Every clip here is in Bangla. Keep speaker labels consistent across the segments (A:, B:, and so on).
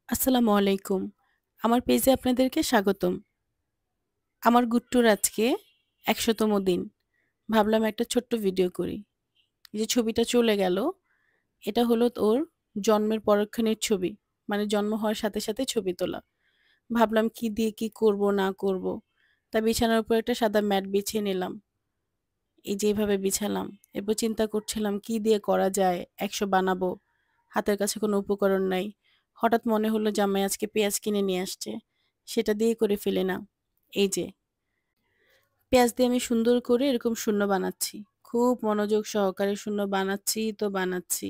A: আসসালামু আলাইকুম। আমার পেজে আপনাদেরকে স্বাগতম। আমার গুড্ডুর আজকে ১০০তম দিন। ভাবলাম একটা ছোট্ট ভিডিও করি। এই যে ছবিটা চলে গেল, এটা হলো ওর জন্মের পরক্ষণের ছবি। মানে জন্ম হওয়ার সাথে, সাথে ছবি তোলা। ভাবলাম কি দিয়ে কি করব না করব। তাই বিছানার উপর একটা সাদা ম্যাট বিছিয়ে নিলাম। এই যে এভাবে বিছালাম। এরপর চিন্তা করছিলাম কি দিয়ে করা যায়? ১০০ বানাবো। হাতের কাছে কোনো উপকরণ নাই। হঠাৎ মনে হলো জামাই আজকে পেঁয়াজ কিনে নিয়ে আসছে। সেটা দিয়ে করে ফেলি না। এই যে পেঁয়াজ দিয়ে আমি সুন্দর করে এরকম শূন্য বানাচ্ছি। খুব মনোযোগ সহকারে শূন্য বানাচ্ছি তো বানাচ্ছি।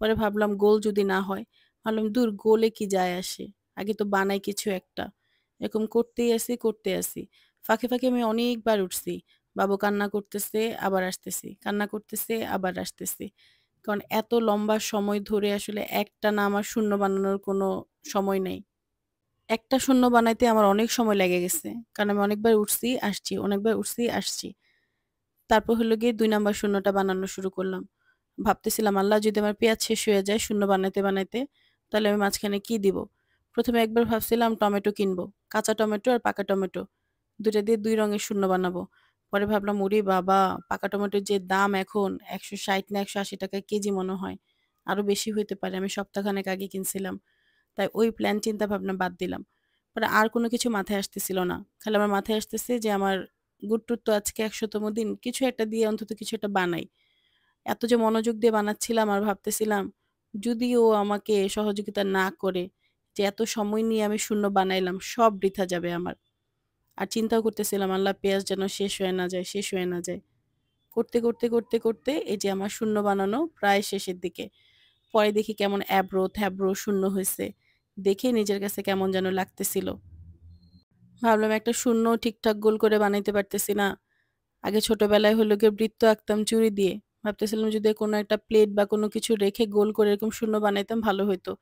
A: পরে ভাবলাম গোল যদি না হয়, ভাবলাম দূর গোলে কি যায় আসে। আগে তো বানাই কিছু একটা। এরকম করতেই আছি, করতে আছি। ফাঁকে, ফাঁকে আমি অনেকবার উঠছি। বাবু কান্না করতেছে, আবার আসতেছি। কান্না করতেছে, আবার আসতেছি। কারণ এত লম্বা সময় ধরে আসলে একটানা আমার শূন্য বানানোর কোনো সময় নেই। একটা শূন্য বানাইতে আমার অনেক সময় লেগে গেছে। কারণ আমি অনেকবার উঠছি, আসছি, অনেকবার উঠছি, আসছি। তারপর হলো গিয়ে ২ নাম্বার শূন্যটা বানানো শুরু করলাম। ভাবতেছিলাম আল্লাহ যদি আমার পেঁয়াজ শেষ হয়ে যায় শূন্য বানাইতে, বানাইতে তাহলে আমি মাঝখানে কি দিব? ১ম এ একবার ভাবছিলাম টমেটো কিনবো। কাঁচা টমেটো আর পাকা টমেটো। ২ টা দিয়ে ২ রঙের শূন্য বানাবো। পরে ভাবলাম ওরে বাবা! পাকা টমেটোর যে দাম এখন ৳১৬০ না ৳১৮০ কেজি মনে হয়। আরো বেশি হইতে পারে। আমি সপ্তাহখানেক আগে কিনছিলাম। তাই ওই প্ল্যান চিন্তা ভাবনা বাদ দিলাম। পরে আর কোনো কিছু মাথায় আসতেছিল না। খালি আমার মাথায় আসতেছে যে আমার গুড্ডুর তো আজকে ১০০তম দিন। কিছু একটা দিয়ে অন্তত কিছু একটা বানাই। এত যে মনোযোগ দিয়ে বানাচ্ছিলাম আর ভাবতেছিলাম, যদি ও আমাকে সহযোগিতা না করে, যে এত সময় নিয়ে আমি শূন্য বানাইলাম, সব বৃথা যাবে আমার। আর চিন্তাও করতেছিলাম আল্লাহ পেঁয়াজ যেন শেষ হয়ে না যায়, শেষ হয়ে না যায়। করতে, করতে, করতে, করতে এই যে আমার শূন্য বানানো প্রায় শেষের দিকে। পরে দেখি কেমন অ্যাব্রো-থ্যাব্রো শূন্য হইছে। দেখে নিজের কাছে কেমন যেন লাগতেছিল। ভাবলাম একটা শূন্য ঠিকঠাক গোল করে বানাইতে পারতেছি না। আগে ছোটবেলায় হলো গিয়ে বৃত্ত আঁকতাম চুড়ি দিয়ে। ভাবতেছিলাম যদি কোনো একটা প্লেট বা কোনো কিছু রেখে গোল করে এরকম শূন্য বানাইতাম ভালো হইতো।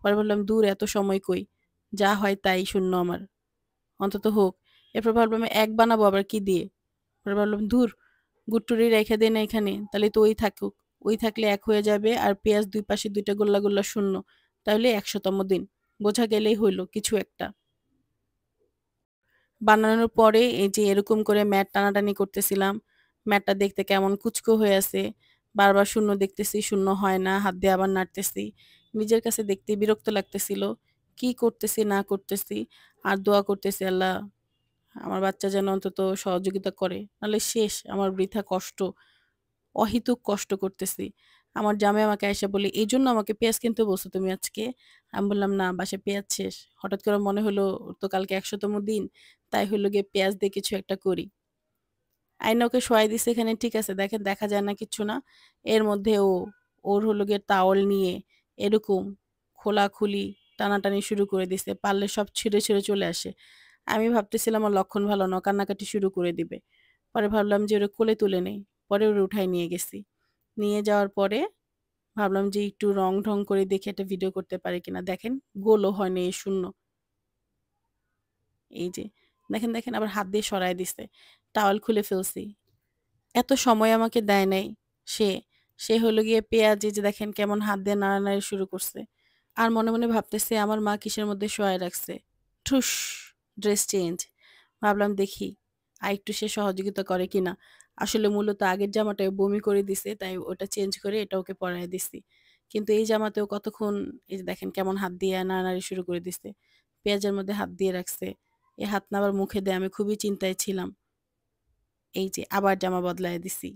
A: পরে ভাবলাম দূর এত সময় কই। যা হয় তাই শূন্য আমার। অন্তত হোক। এরপর ভাবলাম ১ বানাবো আবার কি দিয়ে? পরে ভাবলাম ধুর গুট্টুরি রাইখা দেই না এখানে। তাহলে তো ওই থাকুক। ওই থাকলে ১ হয়ে যাবে আর পেঁয়াজ ২ পাশে ২ টা গোল্লা, গোল্লা শূন্য। তাহলে ১০০তম দিন। বোঝা গেলেই হইল কিছু একটা। বানানোর পরে এই যে এরকম করে ম্যাট টানাটানি করতেছিলাম। ম্যাটটা দেখতে কেমন কুঁচকো হয়ে আছে। বারবার শূন্য দেখতেছি, শূন্য হয় না। হাত দিয়ে আবার নাড়তেছি। নিজের কাছে দেখতে বিরক্ত লাগতেছিল। কি করতেছি না করতেছি। আর দোয়া করতেছি আল্লাহ আমার বাচ্চা যেন অন্তত সহযোগিতা করে। নাহলে শেষ আমার বৃথা কষ্ট। অহেতুক কষ্ট করতেছি। আমার জামাই আমাকে আইসা বলে, "এজন্য আমাকে পেঁয়াজ কিনতে বলছো তুমি আজকে?" আমি বললাম, "না, বাসায় পেঁয়াজ শেষ।" হঠাৎ করে মনে হলো ওর তো কালকে ১০০তম দিন। তাই হইলো গিয়ে পেঁয়াজ দিয়ে কিছু একটা করি। আইনা ওকে শোয়াই দিছি এখানে ঠিক আছে। দেখেন দেখা যায় না কিচ্ছু না। এর মধ্যে ওর হলো গিয়ে টাওয়াল নিয়ে এরকম খোলাখুলি টানাটানি শুরু করে দিছে। পারলে সব ছিঁড়ে, ছিঁড়ে চলে আসে। আমি ভাবতেছিলাম ওর লক্ষণ ভালো না। ও কান্নাকাটি শুরু করে দিবে। পরে ভাবলাম যে ওরে কোলে তুলে নেই। পরে ওরে উঠায় নিয়ে গেছি। নিয়ে যাওয়ার পরে ভাবলাম যে একটু রং-ঢং করে দেখি একটা ভিডিও করতে পারি কিনা। দেখেন গোলও হয়নি এই শূন্য। এই যে দেখেন, দেখেন আবার হাত দিয়ে সরায় দিছে। টাওয়াল খুলে ফেলছি। এত সময় আমাকে দেয় নাই সে। সে হলো গিয়ে পেঁয়াজ এই যে দেখেন কেমন হাত দিয়ে নাড়ানাড়ি শুরু করছে। আর মনে, মনে ভাবতেছে আমার মা কিসের মধ্যে শোয়ায় রাখছে। ঠুস! Dress change. ভাবলাম দেখি আরেকটু সে সহযোগিতা করে কিনা। আসলে মূলত আগের জামাটায় বমি করে দিছে তাই ওটা চেঞ্জ করে এটা ওকে পরাইয়া দিছি। কিন্তু এই জামাতেও কতক্ষণ এই যে দেখেন কেমন হাত দিয়ে নাড়ানাড়ি শুরু করে দিছে। পেঁয়াজের মধ্যে হাত দিয়ে রাখছে। এ হাত না আবার মুখে দেয় আমি খুবই চিন্তায় ছিলাম। এই যে আবার জামা বদলাইয়া দিছি।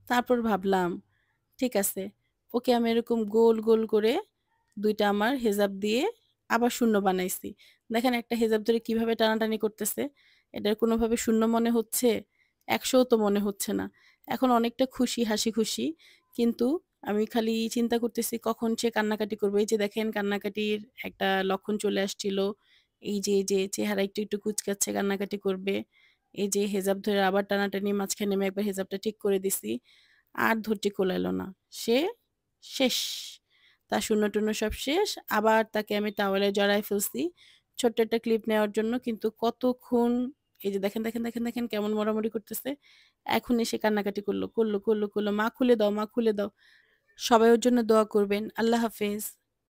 A: তারপর ভাবলাম ঠিক আছে। ওকে আমি এরকম গোল, গোল করে ২ টা আমার হেজাব দিয়ে আবার শূন্য বানাইছি। দেখেন একটা হেজাব ধরে কিভাবে টানাটানি করতেছে। এটার কোনোভাবে শূন্য মনে হচ্ছে, ১০০ ও তো মনে হচ্ছে না। এখন অনেকটা খুশি, হাসি খুশি। কিন্তু আমি খালি চিন্তা করতেছি কখন সে কান্নাকাটি করবে। এই যে দেখেন কান্নাকাটির একটা লক্ষণ চলে আসছিল। এই যে চেহারা একটু, একটু কুঁচকাচ্ছে কান্নাকাটি করবে। এই যে হেজাব ধরে আবার টানাটানি মাঝখানে আমি একবার হেজাবটা ঠিক করে দিছি। আর ধৈর্য কুলাইল না। সে শেষ। তার শূন্য-টূন্য সব শেষ। আবার তাকে আমি টাওয়েলে জড়ায় ফেলছি। ছোট্ট একটা ক্লিপ নেওয়ার জন্য। কিন্তু কতক্ষণ এই যে দেখেন, দেখেন, দেখেন, দেখেন কেমন মরামরি করতেছে। এখন এসে কান্নাকাটি করল, করল, করল, করল। "মা খুলে দাও, মা খুলে দাও।" সবাই ওর জন্য দোয়া করবেন। আল্লাহ হাফেজ।